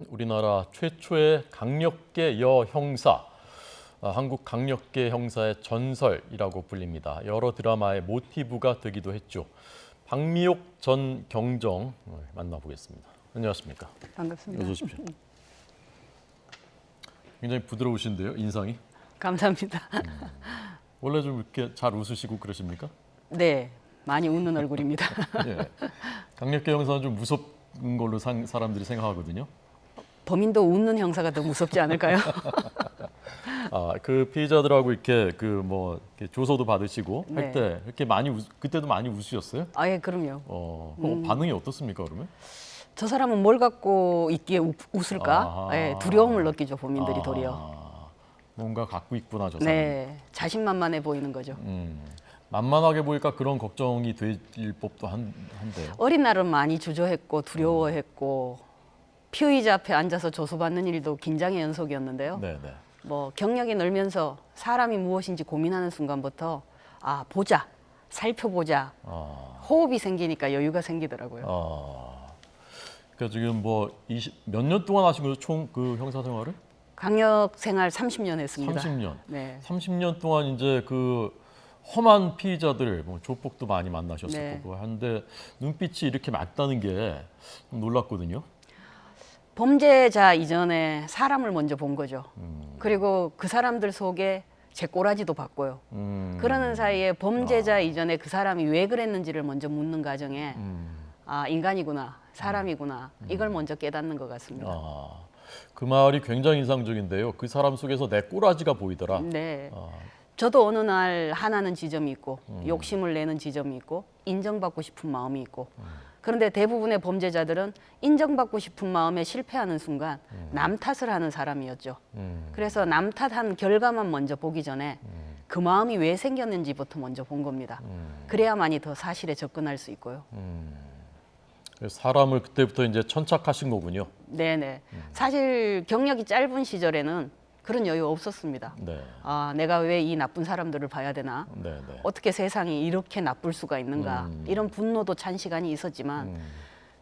우리나라 최초의 강력계 여형사, 한국 강력계 형사의 전설이라고 불립니다. 여러 드라마의 모티브가 되기도 했죠. 박미옥 전 경정 만나보겠습니다. 안녕하십니까? 반갑습니다. 어서 오십시오. 굉장히 부드러우신데요, 인상이? 감사합니다. 원래 좀 이렇게 잘 웃으시고 그러십니까? 네, 많이 웃는 얼굴입니다. 예. 강력계 형사는 좀 무섭은 걸로 사람들이 생각하거든요. 범인도 웃는 형사가 더 무섭지 않을까요? 그 피해자들하고 이렇게 이렇게 조서도 받으시고 네. 할 때 이렇게 그때도 많이 웃으셨어요? 예, 그럼요. 반응이 어떻습니까, 그러면? 저 사람은 뭘 갖고 있기에 웃을까? 예, 두려움을 느끼죠, 범인들이 도리어. 뭔가 갖고 있구나, 저 사람. 네, 자신만만해 보이는 거죠. 만만하게 보니까 그런 걱정이 될 법도 한데요. 어린 날은 많이 주저했고 두려워했고 피의자 앞에 앉아서 조소받는 일도 긴장의 연속이었는데요. 네. 뭐 경력이 늘면서 사람이 무엇인지 고민하는 순간부터 보자, 살펴보자, 호흡이 생기니까 여유가 생기더라고요. 그러니까 지금 몇 년 동안 하신 거죠, 총 그 형사 생활을? 강력 생활 30년 했습니다. 30년. 네. 30년 동안 이제 그 험한 피의자들, 조폭도 많이 만나셨을 네. 거고 한데 눈빛이 이렇게 맑다는 게 좀 놀랐거든요. 범죄자 이전에 사람을 먼저 본 거죠. 그리고 그 사람들 속에 제 꼬라지도 봤고요. 그러는 사이에 범죄자 이전에 그 사람이 왜 그랬는지를 먼저 묻는 과정에 인간이구나, 사람이구나, 이걸 먼저 깨닫는 것 같습니다. 그 말이 굉장히 인상적인데요. 그 사람 속에서 내 꼬라지가 보이더라. 네. 저도 어느 날 하나는 지점이 있고 욕심을 내는 지점이 있고 인정받고 싶은 마음이 있고 그런데 대부분의 범죄자들은 인정받고 싶은 마음에 실패하는 순간 남 탓을 하는 사람이었죠. 그래서 남 탓한 결과만 먼저 보기 전에 그 마음이 왜 생겼는지부터 먼저 본 겁니다. 그래야만이 더 사실에 접근할 수 있고요. 사람을 그때부터 이제 천착하신 거군요. 네네. 사실 경력이 짧은 시절에는 그런 여유 없었습니다. 네. 내가 왜 이 나쁜 사람들을 봐야 되나? 네. 어떻게 세상이 이렇게 나쁠 수가 있는가? 이런 분노도 찬 시간이 있었지만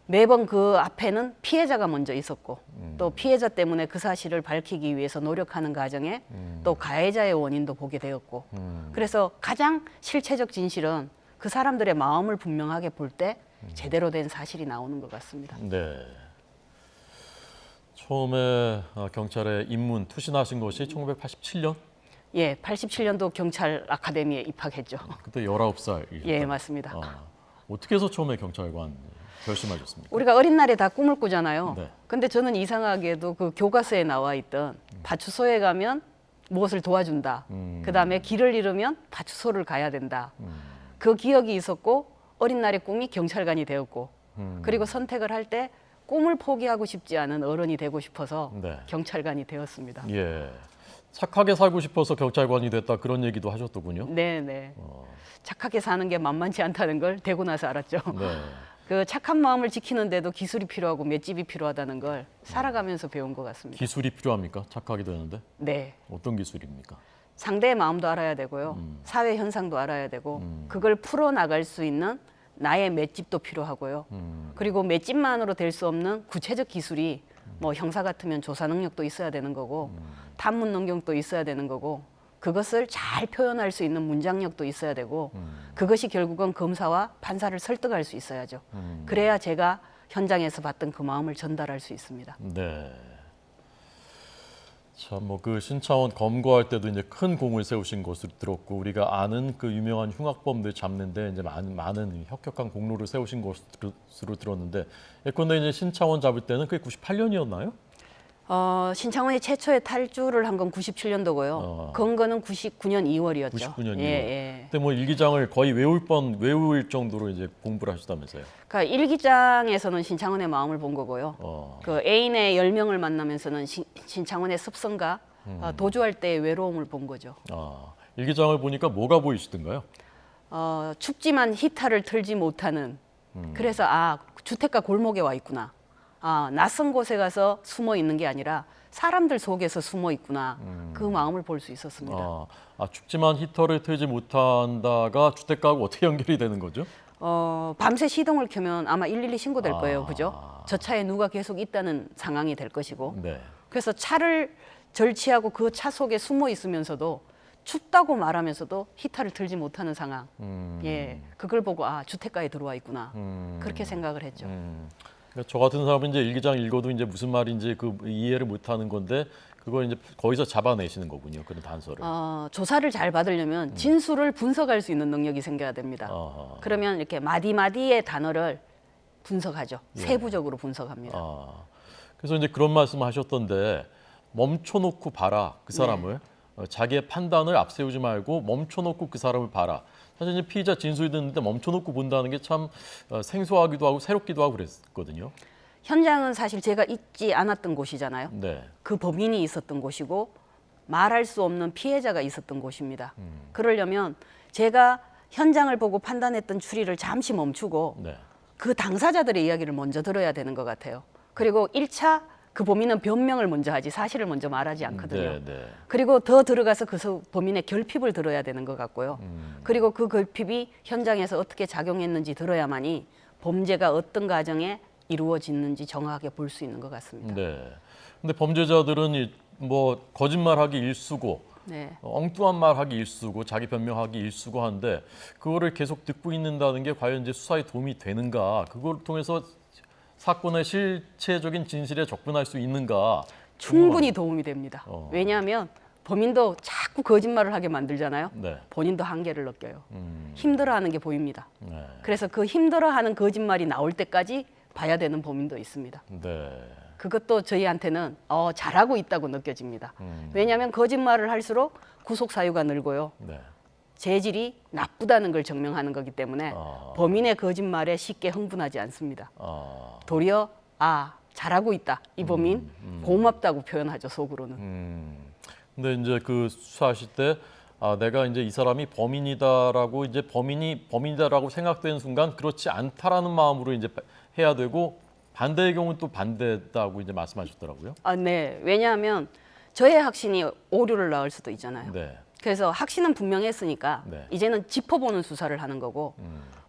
매번 그 앞에는 피해자가 먼저 있었고 또 피해자 때문에 그 사실을 밝히기 위해서 노력하는 과정에 또 가해자의 원인도 보게 되었고 그래서 가장 실체적 진실은 그 사람들의 마음을 분명하게 볼 때 제대로 된 사실이 나오는 것 같습니다. 네. 처음에 경찰에 투신하신 것이 1987년? 예, 87년도 경찰 아카데미에 입학했죠. 그때 19살. 예, 맞습니다. 어떻게 해서 처음에 경찰관 결심하셨습니까? 우리가 어린 날에 다 꿈을 꾸잖아요. 네. 근데 저는 이상하게도 그 교과서에 나와 있던 파출소에 가면 무엇을 도와준다. 그다음에 길을 잃으면 파출소를 가야 된다. 그 기억이 있었고 어린 날의 꿈이 경찰관이 되었고 그리고 선택을 할 때 꿈을 포기하고 싶지 않은 어른이 되고 싶어서 네. 경찰관이 되었습니다. 예. 착하게 살고 싶어서 경찰관이 됐다 그런 얘기도 하셨더군요. 네. 착하게 사는 게 만만치 않다는 걸 되고 나서 알았죠. 네. 그 착한 마음을 지키는데도 기술이 필요하고 맷집이 필요하다는 걸 살아가면서 배운 것 같습니다. 기술이 필요합니까? 착하게 되는데? 네. 어떤 기술입니까? 상대의 마음도 알아야 되고요. 사회 현상도 알아야 되고 그걸 풀어나갈 수 있는 나의 맷집도 필요하고요. 그리고 맷집만으로 될 수 없는 구체적 기술이 형사 같으면 조사 능력도 있어야 되는 거고 탐문 능력도 있어야 되는 거고 그것을 잘 표현할 수 있는 문장력도 있어야 되고 그것이 결국은 검사와 판사를 설득할 수 있어야죠. 그래야 제가 현장에서 봤던 그 마음을 전달할 수 있습니다. 네. 참 그 신차원 검거할 때도 이제 큰 공을 세우신 것으로 들었고 우리가 아는 그 유명한 흉악범들 잡는데 이제 많은 혁혁한 공로를 세우신 것으로 들었는데 예컨대 이제 신차원 잡을 때는 그게 98년이었나요? 신창원이 최초의 탈주를 한 건 97년도고요. 건거는 99년 2월이었죠. 99년 2월. 예. 그때 일기장을 거의 외울 정도로 이제 공부를 하셨다면서요? 그러니까 일기장에서는 신창원의 마음을 본 거고요. 그 애인의 10명을 만나면서는 신창원의 습성과 도주할 때의 외로움을 본 거죠. 일기장을 보니까 뭐가 보이시던가요? 춥지만 히터를 틀지 못하는. 그래서 주택가 골목에 와 있구나. 낯선 곳에 가서 숨어 있는 게 아니라 사람들 속에서 숨어 있구나. 그 마음을 볼 수 있었습니다. 춥지만 히터를 틀지 못한다가 주택가하고 어떻게 연결이 되는 거죠? 밤새 시동을 켜면 아마 112 신고될 거예요. 아. 그죠? 저 차에 누가 계속 있다는 상황이 될 것이고. 네. 그래서 차를 절취하고 그 차 속에 숨어 있으면서도 춥다고 말하면서도 히터를 틀지 못하는 상황. 예, 그걸 보고 아 주택가에 들어와 있구나. 그렇게 생각을 했죠. 그러니까 저 같은 사람은 이제 일기장 읽어도 이제 무슨 말인지 그 이해를 못하는 건데 그걸 이제 거기서 잡아내시는 거군요. 그런 단서를. 조사를 잘 받으려면 진술을 분석할 수 있는 능력이 생겨야 됩니다. 아하. 그러면 이렇게 마디마디의 단어를 분석하죠. 예. 세부적으로 분석합니다. 그래서 이제 그런 말씀하셨던데 멈춰놓고 봐라 그 사람을 자기의 판단을 앞세우지 말고 멈춰놓고 그 사람을 봐라. 사실 이제 피의자 진술이 듣는데 멈춰놓고 본다는 게 참 생소하기도 하고 새롭기도 하고 그랬거든요. 현장은 사실 제가 있지 않았던 곳이잖아요. 네. 그 범인이 있었던 곳이고 말할 수 없는 피해자가 있었던 곳입니다. 그러려면 제가 현장을 보고 판단했던 추리를 잠시 멈추고 네. 그 당사자들의 이야기를 먼저 들어야 되는 것 같아요. 그리고 1차 그 범인은 변명을 먼저 하지 사실을 먼저 말하지 않거든요. 네. 그리고 더 들어가서 그 범인의 결핍을 들어야 되는 것 같고요. 그리고 그 결핍이 현장에서 어떻게 작용했는지 들어야만이 범죄가 어떤 과정에 이루어졌는지 정확하게 볼 수 있는 것 같습니다. 네. 근데 범죄자들은 뭐 거짓말하기 일쑤고 네. 엉뚱한 말하기 일쑤고 자기 변명하기 일쑤고 한데 그거를 계속 듣고 있는다는 게 과연 이제 수사에 도움이 되는가? 그걸 통해서 사건의 실체적인 진실에 접근할 수 있는가? 충분히 도움이 됩니다. 어. 왜냐하면 범인도 자꾸 거짓말을 하게 만들잖아요. 네. 본인도 한계를 느껴요. 힘들어하는 게 보입니다. 네. 그래서 그 힘들어하는 거짓말이 나올 때까지 봐야 되는 범인도 있습니다. 네. 그것도 저희한테는 잘하고 있다고 느껴집니다. 왜냐하면 거짓말을 할수록 구속 사유가 늘고요. 네. 재질이 나쁘다는 걸 증명하는 거기 때문에 범인의 거짓말에 쉽게 흥분하지 않습니다. 도리어 잘하고 있다. 이 범인 고맙다고 표현하죠, 속으로는. 근데 이제 그 수사하실 때 내가 이제 이 사람이 범인이다라고 이제 범인이다라고 생각되는 순간 그렇지 않다라는 마음으로 이제 해야 되고 반대의 경우는 또 반대다고 이제 말씀하셨더라고요. 네. 왜냐하면 저의 확신이 오류를 낳을 수도 있잖아요. 네. 그래서 확신은 분명했으니까 네. 이제는 짚어보는 수사를 하는 거고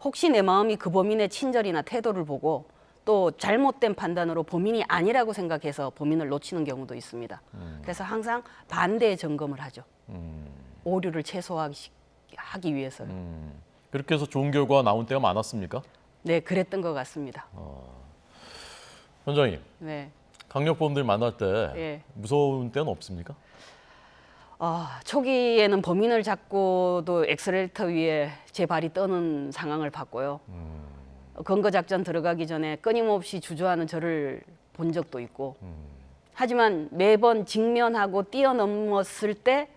혹시 내 마음이 그 범인의 친절이나 태도를 보고 또 잘못된 판단으로 범인이 아니라고 생각해서 범인을 놓치는 경우도 있습니다. 그래서 항상 반대의 점검을 하죠. 오류를 최소화하기 위해서요. 그렇게 해서 좋은 결과가 나온 때가 많았습니까? 네, 그랬던 것 같습니다. 원장님, 네. 강력범들 만날 때 예. 무서운 때는 없습니까? 초기에는 범인을 잡고도 엑셀레이터 위에 제 발이 떠는 상황을 봤고요. 검거 작전 들어가기 전에 끊임없이 주저하는 저를 본 적도 있고. 하지만 매번 직면하고 뛰어넘었을 때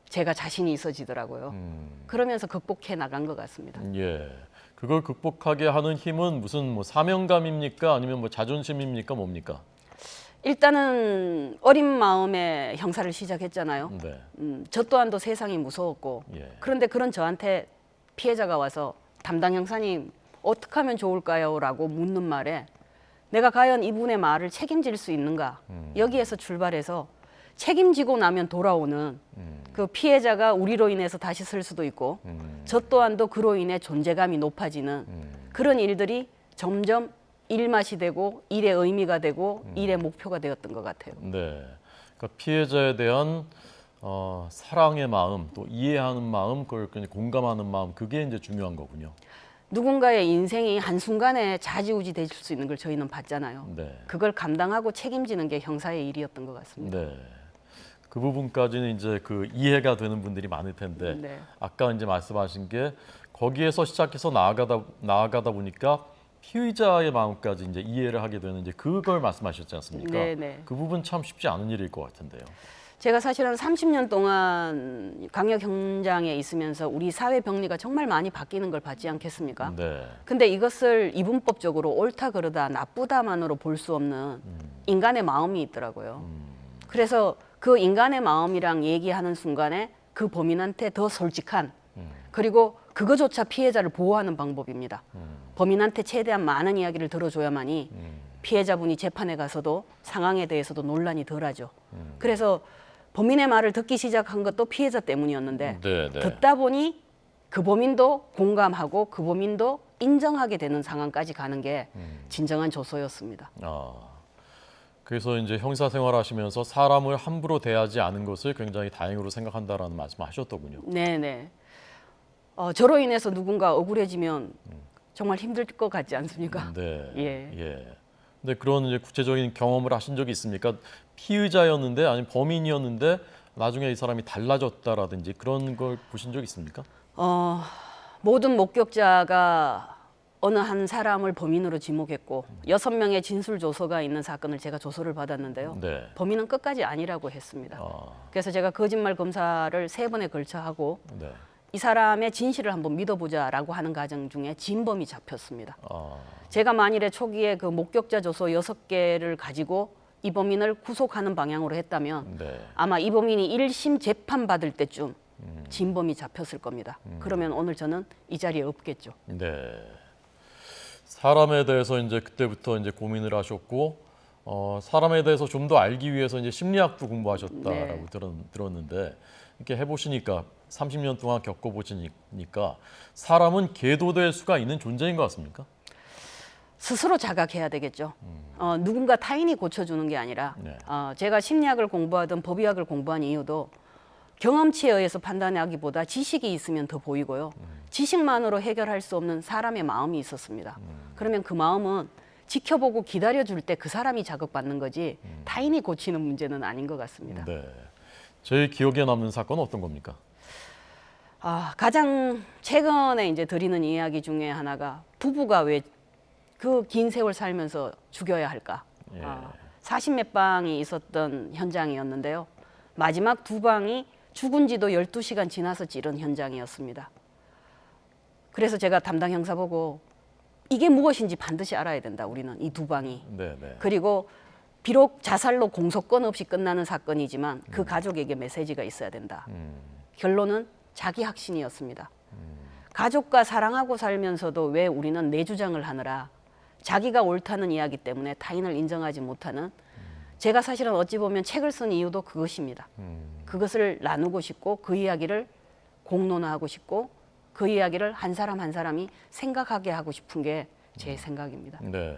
제가 자신이 있어지더라고요. 그러면서 극복해 나간 것 같습니다. 예. 그걸 극복하게 하는 힘은 무슨 뭐 사명감입니까? 아니면 뭐 자존심입니까? 뭡니까? 일단은 어린 마음에 형사를 시작했잖아요. 네. 저 또한도 세상이 무서웠고 예. 그런데 그런 저한테 피해자가 와서 담당 형사님 어떻게 하면 좋을까요? 라고 묻는 말에 내가 과연 이분의 말을 책임질 수 있는가? 여기에서 출발해서 책임지고 나면 돌아오는 그 피해자가 우리로 인해서 다시 설 수도 있고 저 또한도 그로 인해 존재감이 높아지는 그런 일들이 점점 일맛이 되고 일의 의미가 되고 일의 목표가 되었던 것 같아요. 네. 그러니까 피해자에 대한 사랑의 마음, 또 이해하는 마음, 그걸 공감하는 마음, 그게 이제 중요한 거군요. 누군가의 인생이 한순간에 좌지우지 될 수 있는 걸 저희는 봤잖아요. 네. 그걸 감당하고 책임지는 게 형사의 일이었던 것 같습니다. 네. 그 부분까지는 이제 그 이해가 되는 분들이 많을 텐데 네. 아까 이제 말씀하신 게 거기에서 시작해서 나아가다 보니까 피의자의 마음까지 이제 이해를 하게 되는 이제 그걸 말씀하셨지 않습니까? 네. 그 부분 참 쉽지 않은 일일 것 같은데요. 제가 사실은 30년 동안 강력 현장에 있으면서 우리 사회 병리가 정말 많이 바뀌는 걸 봤지 않겠습니까? 네. 근데 이것을 이분법적으로 옳다 그르다 나쁘다만으로 볼 수 없는 인간의 마음이 있더라고요. 그래서 그 인간의 마음이랑 얘기하는 순간에 그 범인한테 더 솔직한 그리고 그거조차 피해자를 보호하는 방법입니다. 범인한테 최대한 많은 이야기를 들어줘야만이 피해자분이 재판에 가서도 상황에 대해서도 논란이 덜하죠. 그래서 범인의 말을 듣기 시작한 것도 피해자 때문이었는데 네. 듣다 보니 그 범인도 공감하고 그 범인도 인정하게 되는 상황까지 가는 게 진정한 조소였습니다. 그래서 이제 형사 생활하시면서 사람을 함부로 대하지 않은 것을 굉장히 다행으로 생각한다라는 말씀하셨더군요. 네네. 저로 인해서 누군가 억울해지면 정말 힘들 것 같지 않습니까? 네. 예. 근데 그런 이제 구체적인 경험을 하신 적이 있습니까? 피의자였는데 아니면 범인이었는데 나중에 이 사람이 달라졌다라든지 그런 걸 보신 적 있습니까? 모든 목격자가 어느 한 사람을 범인으로 지목했고 6명의 진술 조서가 있는 사건을 제가 조서를 받았는데요. 네. 범인은 끝까지 아니라고 했습니다. 그래서 제가 거짓말 검사를 3번에 걸쳐 하고 네. 이 사람의 진실을 한번 믿어보자라고 하는 과정 중에 진범이 잡혔습니다. 제가 만일에 초기에 그 목격자 조서 6개를 가지고 이 범인을 구속하는 방향으로 했다면 네. 아마 이 범인이 1심 재판 받을 때쯤 진범이 잡혔을 겁니다. 그러면 오늘 저는 이 자리에 없겠죠. 네. 사람에 대해서 이제 그때부터 이제 고민을 하셨고 사람에 대해서 좀 더 알기 위해서 이제 심리학도 공부하셨다라고 네. 들었는데 이렇게 해보시니까 30년 동안 겪어보시니까 사람은 계도될 수가 있는 존재인 것 같습니까? 스스로 자각해야 되겠죠. 누군가 타인이 고쳐주는 게 아니라 네. 제가 심리학을 공부하든 법의학을 공부한 이유도 경험치에 의해서 판단하기보다 지식이 있으면 더 보이고요. 지식만으로 해결할 수 없는 사람의 마음이 있었습니다. 그러면 그 마음은 지켜보고 기다려줄 때 그 사람이 자극받는 거지 타인이 고치는 문제는 아닌 것 같습니다. 네. 제일 기억에 남는 사건은 어떤 겁니까? 가장 최근에 이제 드리는 이야기 중에 하나가 부부가 왜 그 긴 세월 살면서 죽여야 할까? 예. 40몇 방이 있었던 현장이었는데요. 마지막 2방이 죽은 지도 12시간 지나서 찌른 현장이었습니다. 그래서 제가 담당 형사 보고 이게 무엇인지 반드시 알아야 된다. 우리는 이 2방이. 네, 네. 그리고 비록 자살로 공소권 없이 끝나는 사건이지만 그 가족에게 메시지가 있어야 된다. 결론은 자기 확신이었습니다. 가족과 사랑하고 살면서도 왜 우리는 내 주장을 하느라 자기가 옳다는 이야기 때문에 타인을 인정하지 못하는 제가 사실은 어찌 보면 책을 쓴 이유도 그것입니다. 그것을 나누고 싶고 그 이야기를 공론화하고 싶고 그 이야기를 한 사람 한 사람이 생각하게 하고 싶은 게 제 생각입니다. 네.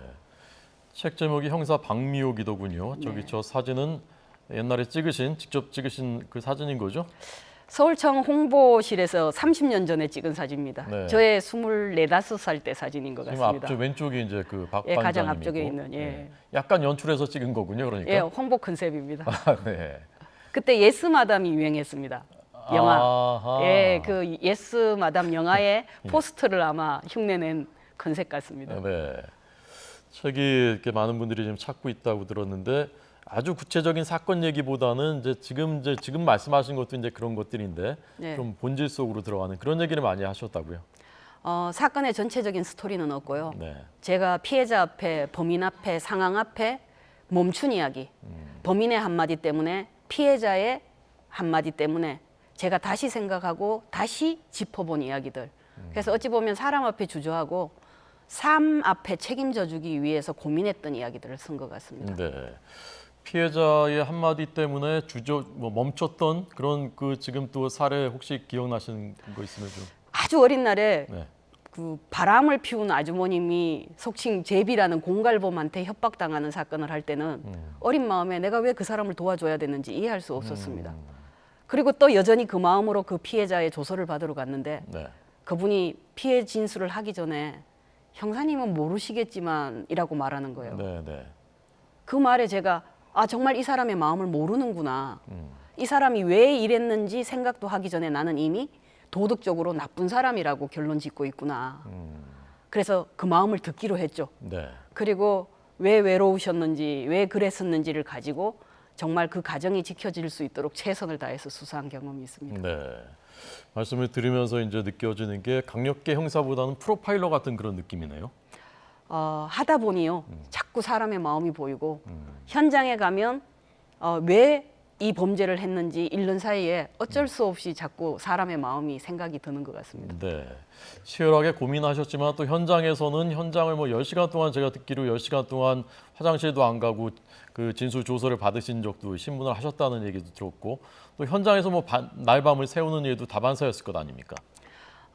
책 제목이 형사 박미옥이더군요. 저기 네. 저 사진은 옛날에 직접 찍으신 그 사진인 거죠? 서울청 홍보실에서 30년 전에 찍은 사진입니다. 네. 저의 24, 5살 때 사진인 것 지금 같습니다. 앞쪽 왼쪽이 이제 그 박 예, 반장님이고. 가장 앞쪽에 있는, 예. 네. 약간 연출해서 찍은 거군요, 그러니까. 예, 홍보 컨셉입니다. 네. 그때 예스 마담이 유행했습니다. 영화. 아하. 예, 그 예스 마담 영화의 포스터를 아마 흉내낸 컨셉 같습니다. 네. 책이 이렇게 많은 분들이 지금 찾고 있다고 들었는데 아주 구체적인 사건 얘기보다는 이제 지금 말씀하신 것도 이제 그런 것들인데 네. 좀 본질 속으로 들어가는 그런 얘기를 많이 하셨다고요. 사건의 전체적인 스토리는 없고요. 네. 제가 피해자 앞에, 범인 앞에, 상황 앞에 멈춘 이야기. 범인의 한마디 때문에, 피해자의 한마디 때문에 제가 다시 생각하고 다시 짚어본 이야기들. 그래서 어찌 보면 사람 앞에 주저하고 삶 앞에 책임져 주기 위해서 고민했던 이야기들을 쓴 것 같습니다. 네. 피해자의 한마디 때문에 멈췄던 그런 그 지금 또 사례 혹시 기억나시는 거 있으면 좀. 아주 어린 날에 네. 그 바람을 피운 아주머님이 속칭 제비라는 공갈범한테 협박당하는 사건을 할 때는 어린 마음에 내가 왜 그 사람을 도와줘야 되는지 이해할 수 없었습니다. 그리고 또 여전히 그 마음으로 그 피해자의 조서를 받으러 갔는데 네. 그분이 피해 진술을 하기 전에 형사님은 모르시겠지만이라고 말하는 거예요. 네, 네. 그 말에 제가 정말 이 사람의 마음을 모르는구나. 이 사람이 왜 이랬는지 생각도 하기 전에 나는 이미 도덕적으로 나쁜 사람이라고 결론 짓고 있구나. 그래서 그 마음을 듣기로 했죠. 네. 그리고 왜 외로우셨는지, 왜 그랬었는지를 가지고 정말 그 가정이 지켜질 수 있도록 최선을 다해서 수사한 경험이 있습니다. 네. 말씀을 들으면서 이제 느껴지는 게 강력계 형사보다는 프로파일러 같은 그런 느낌이네요. 하다 보니요 자꾸 사람의 마음이 보이고 현장에 가면 왜 이 범죄를 했는지 읽는 사이에 어쩔 수 없이 자꾸 사람의 마음이 생각이 드는 것 같습니다. 네. 치열하게 고민하셨지만 또 현장에서는 현장을 10시간 동안 제가 듣기로 10시간 동안 화장실도 안 가고 그 진술 조서를 받으신 적도 신문을 하셨다는 얘기도 들었고 또 현장에서 날밤을 새우는 일도 다반사였을 것 아닙니까?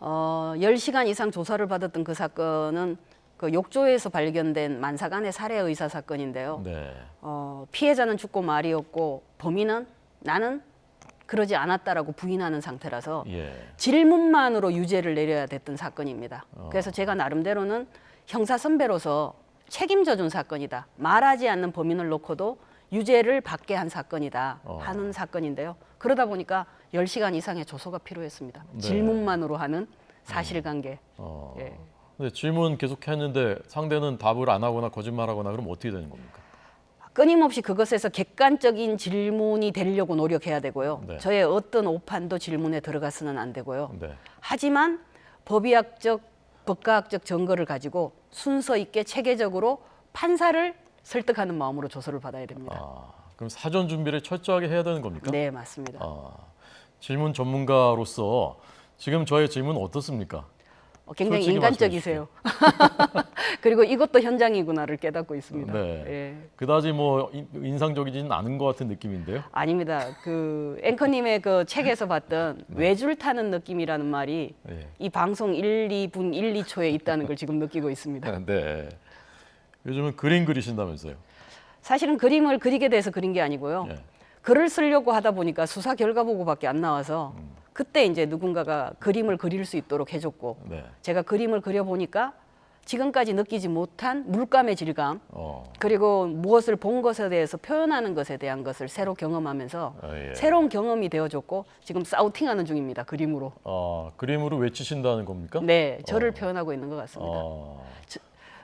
10시간 이상 조사를 받았던 그 사건은 그 욕조에서 발견된 만사간의 살해 의사 사건인데요. 네. 피해자는 죽고 말이었고 범인은 나는 그러지 않았다라고 부인하는 상태라서 예. 질문만으로 유죄를 내려야 됐던 사건입니다. 그래서 제가 나름대로는 형사 선배로서 책임져 준 사건이다. 말하지 않는 범인을 놓고도 유죄를 받게 한 사건이다 하는 사건인데요. 그러다 보니까 10시간 이상의 조소가 필요했습니다. 네. 질문만으로 하는 사실관계. 예. 근데 질문 계속 했는데 상대는 답을 안 하거나 거짓말하거나 그러면 어떻게 되는 겁니까? 끊임없이 그것에서 객관적인 질문이 되려고 노력해야 되고요. 네. 저의 어떤 오판도 질문에 들어가서는 안 되고요. 네. 하지만 법의학적, 법과학적 증거를 가지고 순서 있게 체계적으로 판사를 설득하는 마음으로 조서를 받아야 됩니다. 그럼 사전 준비를 철저하게 해야 되는 겁니까? 네, 맞습니다. 질문 전문가로서 지금 저의 질문 어떻습니까? 굉장히 솔직히 인간적이세요. 그리고 이것도 현장이구나를 깨닫고 있습니다. 네. 예. 그다지 뭐 인상적이지는 않은 것 같은 느낌인데요. 아닙니다. 그 앵커님의 그 책에서 봤던 외줄 타는 느낌이라는 말이 예. 이 방송 1, 2분 1, 2초에 있다는 걸 지금 느끼고 있습니다. 네. 요즘은 그림 그리신다면서요? 사실은 그림을 그리게 돼서 그린 게 아니고요. 예. 글을 쓰려고 하다 보니까 수사 결과 보고밖에 안 나와서 그때 이제 누군가가 그림을 그릴 수 있도록 해줬고 네. 제가 그림을 그려보니까 지금까지 느끼지 못한 물감의 질감 그리고 무엇을 본 것에 대해서 표현하는 것에 대한 것을 새로 경험하면서 예. 새로운 경험이 되어줬고 지금 사우팅하는 중입니다. 그림으로. 그림으로 외치신다는 겁니까? 네, 저를 표현하고 있는 것 같습니다.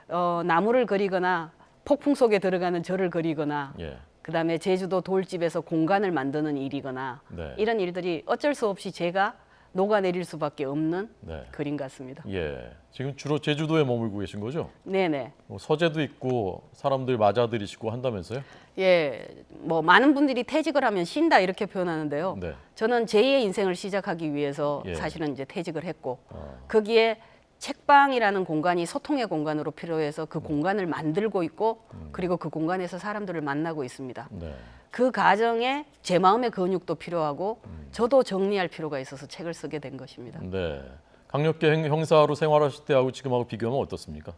어, 나무를 그리거나 폭풍 속에 들어가는 저를 그리거나 예. 그다음에 제주도 돌집에서 공간을 만드는 일이거나 네. 이런 일들이 어쩔 수 없이 제가 녹아내릴 수밖에 없는 네. 그림 같습니다. 예. 지금 주로 제주도에 머물고 계신 거죠? 네네. 뭐 서재도 있고 사람들 맞아들이시고 한다면서요? 예, 뭐 많은 분들이 퇴직을 하면 쉰다 이렇게 표현하는데요. 네. 저는 제2의 인생을 시작하기 위해서 예. 사실은 이제 퇴직을 했고 거기에 책방이라는 공간이 소통의 공간으로 필요해서 그 공간을 만들고 있고 그리고 그 공간에서 사람들을 만나고 있습니다. 네. 그 과정에 제 마음의 근육도 필요하고 저도 정리할 필요가 있어서 책을 쓰게 된 것입니다. 네. 강력계 형사로 생활하실 때하고 지금하고 비교하면 어떻습니까?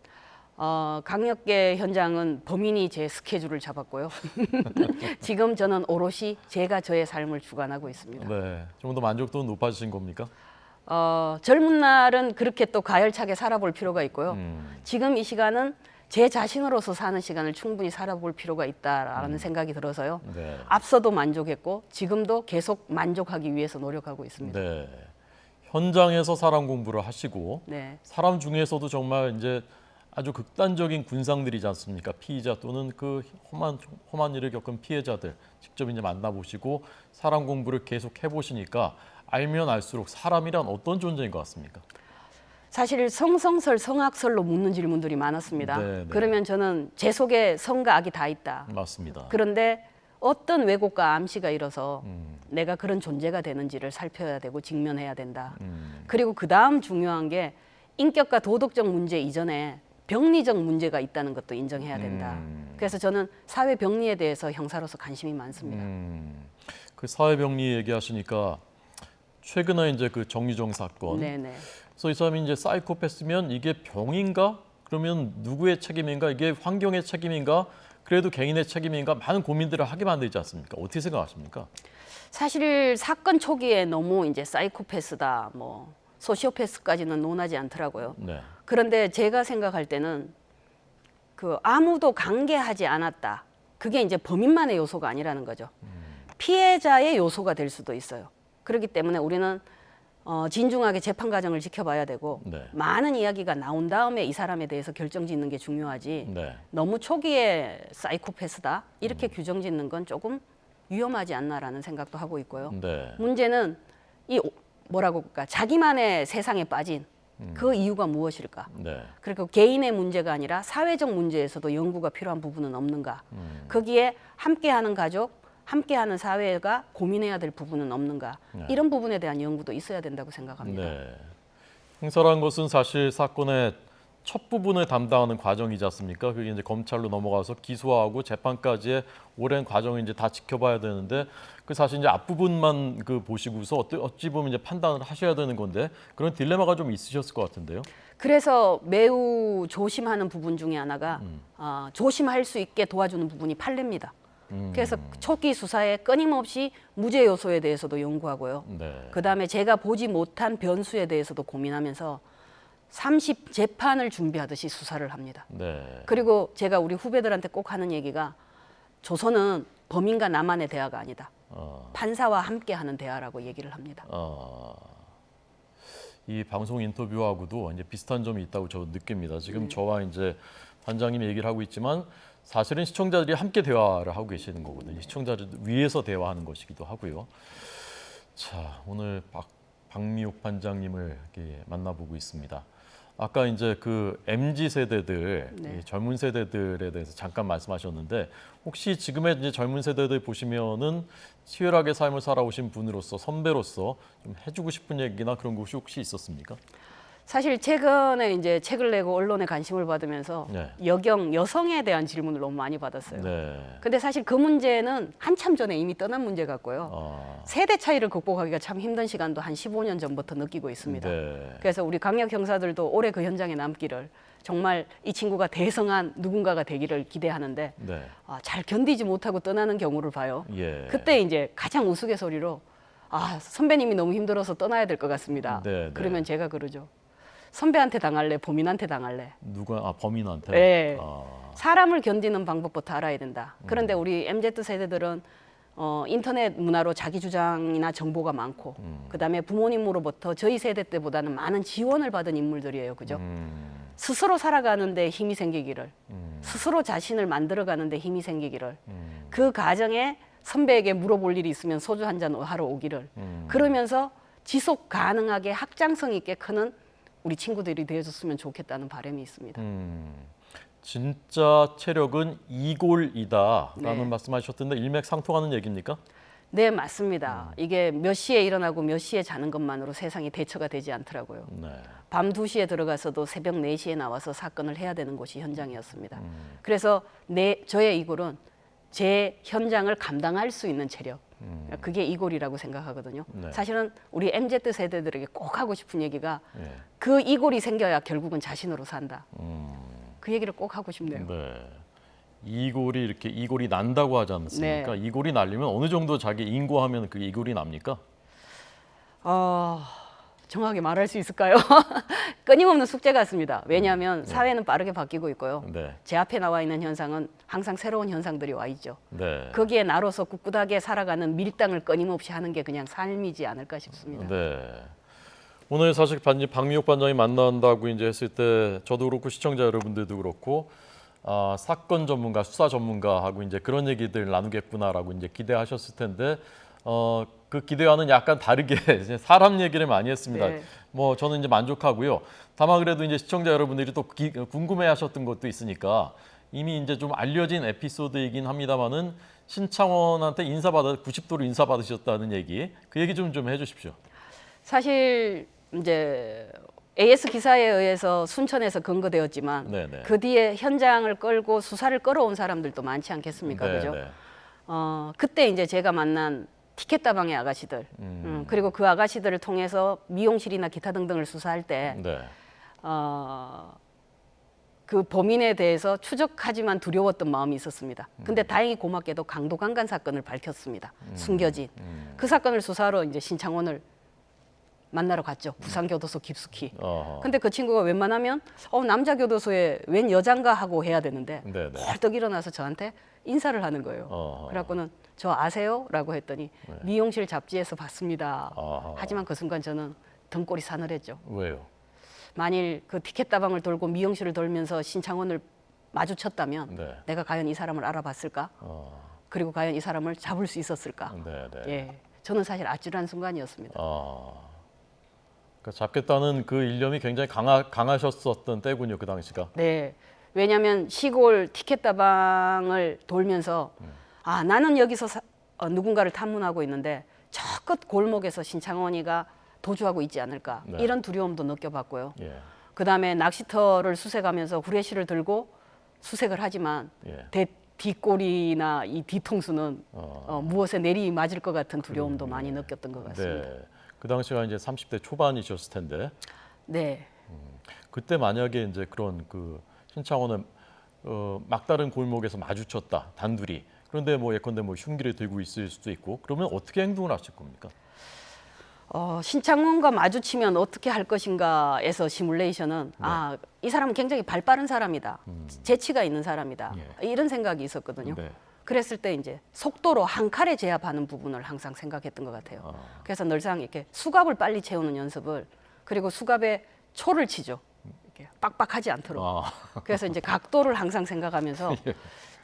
강력계 현장은 범인이 제 스케줄을 잡았고요. 지금 저는 오롯이 제가 저의 삶을 주관하고 있습니다. 네. 좀 더 만족도는 높아지신 겁니까? 젊은 날은 그렇게 또 가열차게 살아볼 필요가 있고요. 지금 이 시간은 제 자신으로서 사는 시간을 충분히 살아볼 필요가 있다라는 생각이 들어서요. 네. 앞서도 만족했고 지금도 계속 만족하기 위해서 노력하고 있습니다. 네. 현장에서 사람 공부를 하시고 네. 사람 중에서도 정말 이제 아주 극단적인 군상들이지 않습니까? 피의자 또는 그 험한 일을 겪은 피해자들 직접 이제 만나보시고 사람 공부를 계속 해보시니까 알면 알수록 사람이란 어떤 존재인 것 같습니까? 사실 성성설, 성악설로 묻는 질문들이 많았습니다. 네, 네. 그러면 저는 제 속에 성과 악이 다 있다. 맞습니다. 그런데 어떤 왜곡과 암시가 일어서 내가 그런 존재가 되는지를 살펴야 되고 직면해야 된다. 그리고 그 다음 중요한 게 인격과 도덕적 문제 이전에 병리적 문제가 있다는 것도 인정해야 된다. 그래서 저는 사회 병리에 대해서 형사로서 관심이 많습니다. 그 사회병리 얘기하시니까 최근에 이제 그 정유정 사건. 네네. 그래서 이 사람이 이제 사이코패스면 이게 병인가? 그러면 누구의 책임인가? 이게 환경의 책임인가? 그래도 개인의 책임인가? 많은 고민들을 하게 만들지 않습니까? 어떻게 생각하십니까? 사실 사건 초기에 너무 이제 사이코패스다, 뭐 소시오패스까지는 논하지 않더라고요. 네. 그런데 제가 생각할 때는 그 아무도 관계하지 않았다. 그게 이제 범인만의 요소가 아니라는 거죠. 피해자의 요소가 될 수도 있어요. 그렇기 때문에 우리는 진중하게 재판 과정을 지켜봐야 되고 네. 많은 이야기가 나온 다음에 이 사람에 대해서 결정짓는 게 중요하지 네. 너무 초기에 사이코패스다 이렇게 규정짓는 건 조금 위험하지 않나라는 생각도 하고 있고요. 네. 문제는 이 뭐라고 할까 자기만의 세상에 빠진 그 이유가 무엇일까? 네. 그리고 개인의 문제가 아니라 사회적 문제에서도 연구가 필요한 부분은 없는가? 거기에 함께하는 가족, 함께하는 사회가 고민해야 될 부분은 없는가? 네. 이런 부분에 대한 연구도 있어야 된다고 생각합니다. 네. 형사라는 것은 사실 사건의 첫 부분을 담당하는 과정이지 않습니까? 그게 이제 검찰로 넘어가서 기소하고 재판까지의 오랜 과정을 이제 다 지켜봐야 되는데 그 사실 이제 앞부분만 그 보시고서 어찌 보면 이제 판단을 하셔야 되는 건데 그런 딜레마가 좀 있으셨을 것 같은데요. 그래서 매우 조심하는 부분 중에 하나가 조심할 수 있게 도와주는 부분이 판례입니다. 그래서 초기 수사에 끊임없이 무죄 요소에 대해서도 연구하고요. 네. 그다음에 제가 보지 못한 변수에 대해서도 고민하면서 30재판을 준비하듯이 수사를 합니다. 네. 그리고 제가 우리 후배들한테 꼭 하는 얘기가 조선은 범인과 나만의 대화가 아니다. 판사와 함께 하는 대화라고 얘기를 합니다. 이 방송 인터뷰하고도 이제 비슷한 점이 있다고 저 느낍니다. 지금 저와 이제 관장님이 얘기를 하고 있지만 사실은 시청자들이 함께 대화를 하고 계시는 거거든요. 시청자들 위해서 대화하는 것이기도 하고요. 자, 오늘 박미옥 반장님을 이렇게 만나보고 있습니다. 아까 이제 그 MZ 세대들, 네. 이 젊은 세대들에 대해서 잠깐 말씀하셨는데 혹시 지금의 이제 젊은 세대들 보시면은 치열하게 삶을 살아오신 분으로서 선배로서 좀 해주고 싶은 얘기나 그런 것이 혹시 있었습니까? 사실 최근에 이제 책을 내고 언론에 관심을 받으면서 네. 여성에 대한 질문을 너무 많이 받았어요. 네. 근데 사실 그 문제는 한참 전에 이미 떠난 문제 같고요. 세대 차이를 극복하기가 참 힘든 시간도 한 15년 전부터 느끼고 있습니다. 네. 그래서 우리 강력 형사들도 오래 그 현장에 남기를 정말 이 친구가 대성한 누군가가 되기를 기대하는데 네. 잘 견디지 못하고 떠나는 경우를 봐요. 예. 그때 이제 가장 우스갯소리로 선배님이 너무 힘들어서 떠나야 될 것 같습니다. 네, 네. 그러면 제가 그러죠. 선배한테 당할래, 범인한테 당할래. 누가 범인한테? 네. 사람을 견디는 방법부터 알아야 된다. 그런데 우리 MZ 세대들은 인터넷 문화로 자기 주장이나 정보가 많고 그다음에 부모님으로부터 저희 세대 때보다는 많은 지원을 받은 인물들이에요. 그죠? 스스로 살아가는데 힘이 생기기를 스스로 자신을 만들어가는데 힘이 생기기를 그 과정에 선배에게 물어볼 일이 있으면 소주 한 잔 하러 오기를 그러면서 지속 가능하게 확장성 있게 크는 우리 친구들이 되어줬으면 좋겠다는 바람이 있습니다. 진짜 체력은 이골이다라는 네. 말씀하셨던데 일맥상통하는 얘기입니까? 네, 맞습니다. 이게 몇 시에 일어나고 몇 시에 자는 것만으로 세상이 대처가 되지 않더라고요. 네. 밤 2시에 들어가서도 새벽 4시에 나와서 사건을 해야 되는 곳이 현장이었습니다. 그래서 저의 이골은 제 현장을 감당할 수 있는 체력. 그게 이골이라고 생각하거든요. 네. 사실은 우리 MZ 세대들에게 꼭 하고 싶은 얘기가 예. 그 이골이 생겨야 결국은 자신으로 산다. 그 얘기를 꼭 하고 싶네요. 네. 이골이 난다고 하지 않습니까? 네. 이골이 날리면 어느 정도 자기 인고하면 그 이골이 납니까? 정확하게 말할 수 있을까요? 끊임없는 숙제 같습니다. 왜냐하면 사회는 빠르게 바뀌고 있고요. 네. 제 앞에 나와 있는 현상은 항상 새로운 현상들이 와 있죠. 네. 거기에 나로서 꿋꿋하게 살아가는 밀당을 끊임없이 하는 게 그냥 삶이지 않을까 싶습니다. 네. 오늘 사실 박미옥 반장이 만난다고 이제 했을 때 저도 그렇고 시청자 여러분들도 그렇고 사건 전문가, 수사 전문가하고 이제 그런 얘기들 나누겠구나라고 이제 기대하셨을 텐데 그 기대와는 약간 다르게 이제 사람 얘기를 많이 했습니다. 네. 뭐 저는 이제 만족하고요. 다만 그래도 이제 시청자 여러분들이 또 궁금해하셨던 것도 있으니까 이미 이제 좀 알려진 에피소드이긴 합니다만은 신창원한테 90도로 인사받으셨다는 얘기, 그 얘기 좀 해주십시오. 사실 이제 AS 기사에 의해서 순천에서 근거되었지만 네네. 그 뒤에 현장을 끌고 수사를 끌어온 사람들도 많지 않겠습니까? 네, 그죠? 네. 그때 이제 제가 만난 티켓다방의 아가씨들 그리고 그 아가씨들을 통해서 미용실이나 기타 등등을 수사할 때 네. 그 범인에 대해서 추적하지만 두려웠던 마음이 있었습니다. 근데 다행히 고맙게도 강도 강간 사건을 밝혔습니다. 숨겨진 그 사건을 수사하러 이제 신창원을 만나러 갔죠. 부산교도소 깊숙이. 근데 그 친구가 웬만하면 남자 교도소에 웬 여잔가 하고 해야 되는데 네네. 벌떡 일어나서 저한테 인사를 하는 거예요. 그래갖고는 저 아세요? 라고 했더니 미용실 잡지에서 봤습니다. 하지만 그 순간 저는 등골이 사늘했죠. 왜요? 만일 그 티켓다방을 돌고 미용실을 돌면서 신창원을 마주쳤다면 네. 내가 과연 이 사람을 알아봤을까? 그리고 과연 이 사람을 잡을 수 있었을까? 네네. 예, 저는 사실 아찔한 순간이었습니다. 그러니까 잡겠다는 그 일념이 굉장히 강하셨었던 때군요, 그 당시가. 네, 왜냐하면 시골 티켓다방을 돌면서 나는 여기서 누군가를 탐문하고 있는데 저 끝 골목에서 신창원이가 도주하고 있지 않을까 네. 이런 두려움도 느껴봤고요. 예. 그다음에 낚시터를 수색하면서 후레쉬를 들고 수색을 하지만 예. 뒷골이나 이 뒤통수는 무엇에 내리 맞을 것 같은 두려움도 많이 느꼈던 것 같습니다. 네. 그 당시가 이제 30대 초반이셨을 텐데 네. 그때 만약에 이제 그런 그 신창원은 막다른 골목에서 마주쳤다 단둘이 그런데 뭐 예컨대 뭐 흉기를 들고 있을 수도 있고 그러면 어떻게 행동을 하실 겁니까? 신창원과 마주치면 어떻게 할 것인가에서 시뮬레이션은 이 사람은 굉장히 발 빠른 사람이다. 재치가 있는 사람이다. 이런 생각이 있었거든요. 네. 그랬을 때 이제 속도로 한 칼에 제압하는 부분을 항상 생각했던 것 같아요. 그래서 늘상 이렇게 수갑을 빨리 채우는 연습을 그리고 수갑에 초를 치죠. 이렇게 빡빡하지 않도록. 그래서 이제 각도를 항상 생각하면서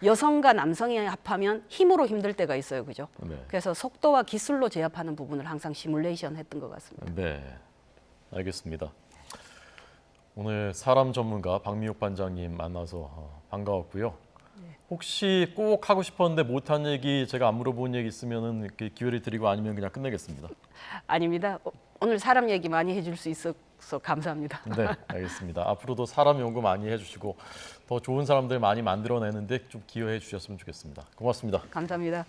여성과 남성이 합하면 힘으로 힘들 때가 있어요, 그죠? 네. 그래서 속도와 기술로 제압하는 부분을 항상 시뮬레이션 했던 것 같습니다. 네, 알겠습니다. 오늘 사람 전문가 박미옥 반장님 만나서 반가웠고요. 혹시 꼭 하고 싶었는데 못한 얘기 제가 안 물어본 얘기 있으면은 이렇게 기회를 드리고 아니면 그냥 끝내겠습니다. 아닙니다. 오늘 사람 얘기 많이 해줄 수 있어서 감사합니다. 네, 알겠습니다. 앞으로도 사람 연구 많이 해주시고 더 좋은 사람들 많이 만들어내는데 좀 기여해 주셨으면 좋겠습니다. 고맙습니다. 감사합니다.